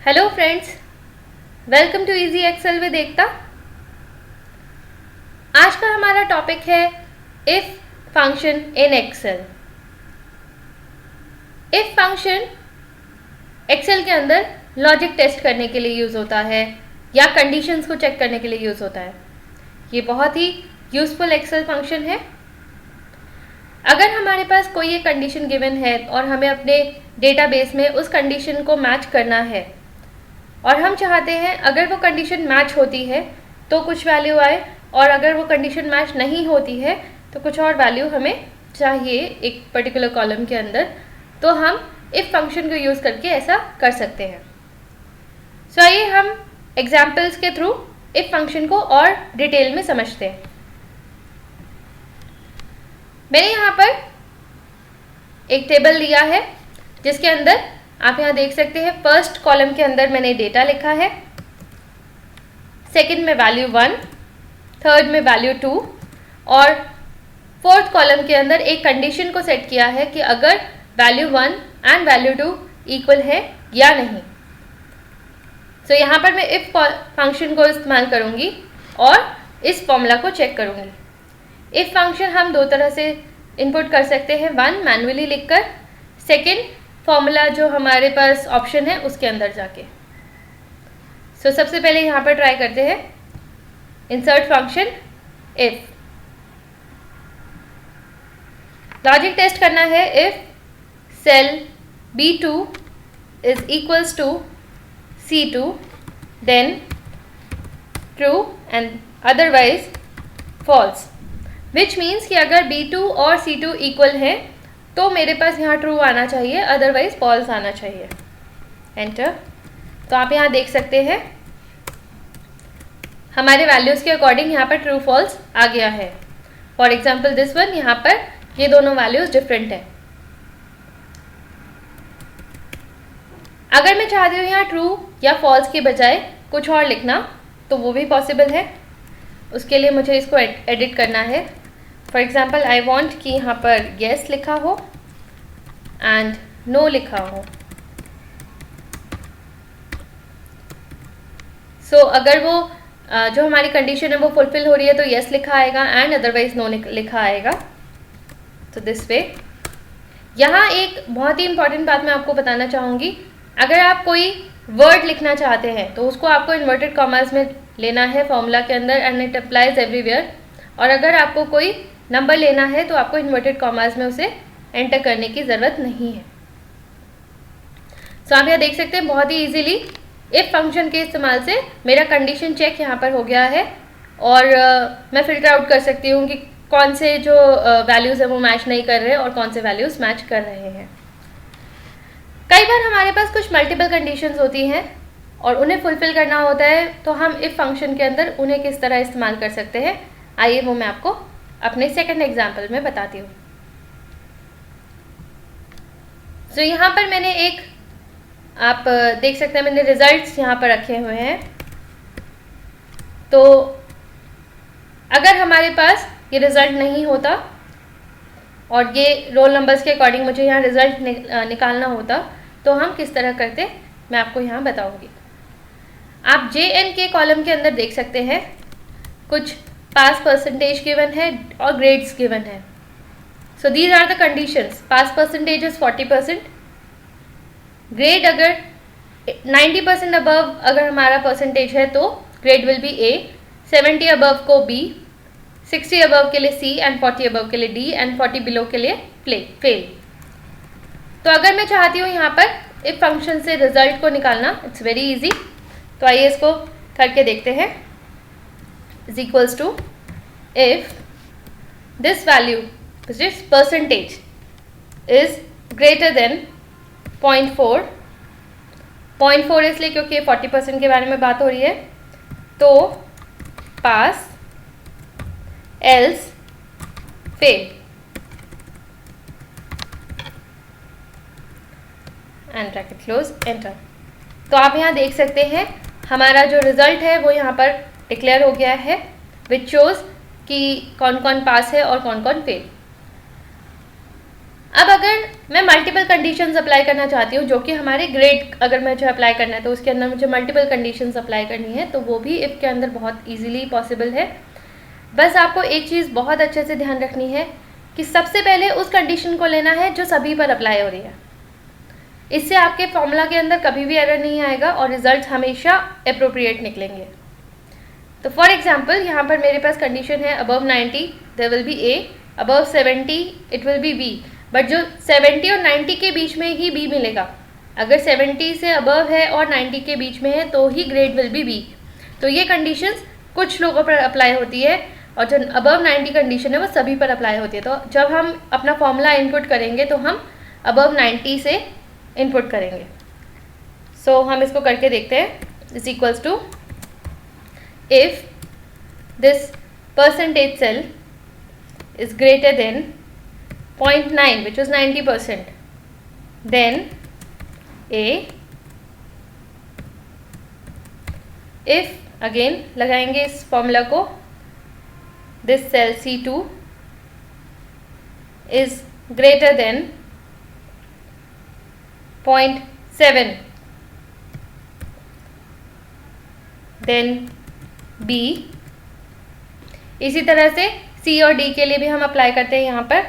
Hello friends, welcome to easy Excel with Ekta. आज का हमारा टॉपिक है if function in Excel. If function Excel के अंदर लॉजिक टेस्ट करने के लिए यूज़ होता है या कंडीशंस को चेक करने के लिए यूज़ होता है। ये बहुत ही यूज़फुल एक्सेल फंक्शन है। अगर हमारे पास कोई एक कंडीशन गिवन है और हमें अपने डेटाबेस में उस कंडीशन को मैच करना है और हम चाहते हैं अगर वो कंडीशन मैच होती है तो कुछ वैल्यू आए और अगर वो कंडीशन मैच नहीं होती है तो कुछ और वैल्यू हमें चाहिए एक पर्टिकुलर कॉलम के अंदर, तो हम इफ फंक्शन को यूज़ करके ऐसा कर सकते हैं। सो आइए हम एग्जाम्पल्स के थ्रू इफ फंक्शन को और डिटेल में समझते हैं। मैंने यहाँ पर एक टेबल लिया है जिसके अंदर आप यहाँ देख सकते हैं फर्स्ट कॉलम के अंदर मैंने डेटा लिखा है, सेकंड में वैल्यू 1, थर्ड में वैल्यू 2 और फोर्थ कॉलम के अंदर एक कंडीशन को सेट किया है कि अगर वैल्यू 1 एंड वैल्यू 2 इक्वल है या नहीं। सो यहाँ पर मैं इफ फंक्शन को इस्तेमाल करूँगी और इस फॉर्मूला को चेक करूँगी। इफ फंक्शन हम दो तरह से इनपुट कर सकते हैं, वन मैन्युअली लिखकर, सेकंड फॉर्मूला जो हमारे पास ऑप्शन है उसके अंदर जाके। सो सबसे पहले यहाँ पर ट्राई करते हैं insert function if. Logic test करना है if cell B2 is equals to C2 then true and otherwise false, which means कि अगर B2 और C2 इक्वल है तो मेरे पास यहाँ ट्रू आना चाहिए, अदरवाइज फॉल्स आना चाहिए। एंटर। तो आप यहाँ देख सकते हैं हमारे वैल्यूज़ के अकॉर्डिंग यहाँ पर ट्रू फॉल्स आ गया है। फॉर एग्जाम्पल दिस वन, यहाँ पर ये दोनों वैल्यूज़ डिफरेंट है। अगर मैं चाहती हूँ यहाँ ट्रू या फॉल्स के बजाय कुछ और लिखना तो वो भी पॉसिबल है। उसके लिए मुझे इसको एडिट करना है। फॉर एग्जाम्पल आई वॉन्ट कि यहाँ पर येस लिखा हो एंड नो लिखा हो। सो अगर वो जो हमारी कंडीशन है वो फुलफिल हो रही है तो येस लिखा आएगा एंड अदरवाइज नो लिखा आएगा। तो दिस वे। यहाँ एक बहुत ही इंपॉर्टेंट बात मैं आपको बताना चाहूँगी, अगर आप कोई वर्ड लिखना चाहते हैं तो उसको आपको इन्वर्टेड कॉमर्स में लेना है फॉर्मूला के अंदर एंड इट अप्लाइज एवरीवेयर। और अगर आपको कोई नंबर लेना है तो आपको इन्वर्टेड कॉमर्स में उसे एंटर करने की ज़रूरत नहीं है। सो आप यहाँ देख सकते हैं बहुत ही इजीली इफ फंक्शन के इस्तेमाल से मेरा कंडीशन चेक यहाँ पर हो गया है और मैं फिल्टर आउट कर सकती हूँ कि कौन से जो वैल्यूज़ है वो मैच नहीं कर रहे और कौन से वैल्यूज़ मैच कर रहे हैं। कई बार हमारे पास कुछ मल्टीपल कंडीशंस होती हैं और उन्हें फुलफिल करना होता है तो हम इफ फंक्शन के अंदर उन्हें किस तरह इस्तेमाल कर सकते हैं, आइए वो मैं आपको अपने सेकंड एग्जाम्पल में बताती हूँ। सो यहाँ पर मैंने एक, आप देख सकते हैं मैंने रिजल्ट्स यहाँ पर रखे हुए हैं। तो अगर हमारे पास ये रिज़ल्ट नहीं होता और ये रोल नंबर्स के अकॉर्डिंग मुझे यहाँ रिज़ल्ट निकालना होता तो हम किस तरह करते मैं आपको यहाँ बताऊँगी। आप JN के कॉलम के अंदर देख सकते हैं कुछ पास परसेंटेज गिवन है और ग्रेड्स गिवन है। So these are the conditions. Pass percentage is 40%, grade अगर 90% अबव अगर हमारा परसेंटेज है तो grade will be A, 70 above को B, 60 अबव के लिए C एंड 40 अबव के लिए D एंड 40 बिलो के लिए फेल। तो अगर मैं चाहती हूँ यहाँ पर इफ फंक्शन से रिजल्ट को निकालना, इट्स वेरी इजी। तो आइए इसको करके देखते हैं। Is equals to if this value which is percentage is greater than 0.4, 0.4 इसलिए क्योंकि 40% के बारे में बात हो रही है, तो pass else fail and bracket close, enter. तो आप यहाँ देख सकते हैं हमारा जो रिजल्ट है वो यहाँ पर डिक्लेयर हो गया है, विच शोज कि कौन कौन पास है और कौन कौन फेल। अब अगर मैं मल्टीपल कंडीशंस अप्लाई करना चाहती हूँ, जो कि हमारे ग्रेड अगर मुझे अप्लाई करना है तो उसके अंदर मुझे मल्टीपल कंडीशंस अप्लाई करनी है, तो वो भी इफ़ के अंदर बहुत ईजिली पॉसिबल है। बस आपको एक चीज़ बहुत अच्छे से ध्यान रखनी है कि सबसे पहले उस कंडीशन को लेना है जो सभी पर अप्लाई हो रही है। इससे आपके फॉर्मूला के अंदर कभी भी एरर नहीं आएगा और रिजल्ट हमेशा अप्रोप्रिएट निकलेंगे। तो फॉर एग्जाम्पल यहाँ पर मेरे पास कंडीशन है above 90 there will be A, above 70 it will be B, but जो 70 और 90 के बीच में ही बी मिलेगा। अगर 70 से अबव है और 90 के बीच में है तो ही ग्रेड विल बी बी। तो ये कंडीशंस कुछ लोगों पर अप्लाई होती है और जो अबव 90 कंडीशन है वो सभी पर अप्लाई होती है। तो जब हम अपना फॉर्मूला इनपुट करेंगे तो हम अबव 90 से इनपुट करेंगे। सो हम इसको करके देखते हैं। Is equals to if this percentage cell is greater than 0.9 which was 90%, then A, if again लगाएंगे इस फॉर्मूला को, this cell C2 is greater than 0.7, then B। इसी तरह से C और D के लिए भी हम अप्लाई करते हैं यहाँ पर।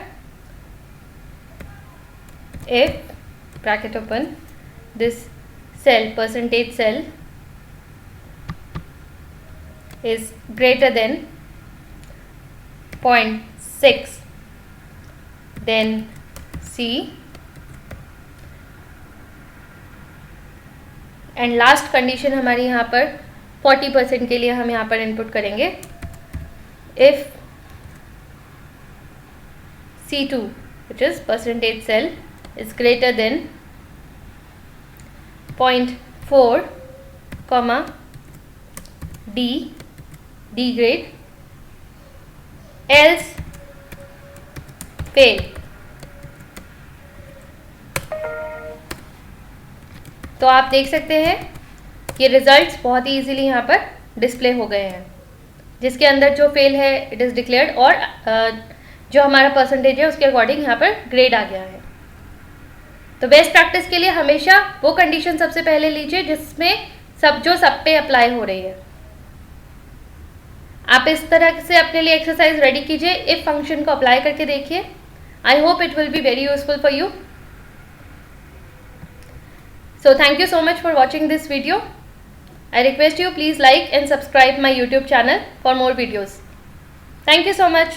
If bracket open this cell percentage cell is greater than 0.6, then C, and last condition हमारी यहाँ पर 40% के लिए हम यहाँ पर इनपुट करेंगे। If C2 which is percentage cell is greater than 0.4, D grade, else fail। तो आप देख सकते हैं ये रिजल्ट्स बहुत ही इजीली यहाँ पर डिस्प्ले हो गए हैं, जिसके अंदर जो फेल है इट इज़ डिक्लेयर्ड और जो हमारा परसेंटेज है उसके अकॉर्डिंग यहाँ पर ग्रेड आ गया है। तो बेस्ट प्रैक्टिस के लिए हमेशा वो कंडीशन सबसे पहले लीजिए जिसमें सब पे अप्लाई हो रही है। आप इस तरह से अपने लिए एक्सरसाइज रेडी कीजिए, इफ फंक्शन को अप्लाई करके देखिए। I hope it will be very useful for you. So thank you so much for watching this video. I request you please like and subscribe my YouTube channel for more videos. Thank you so much.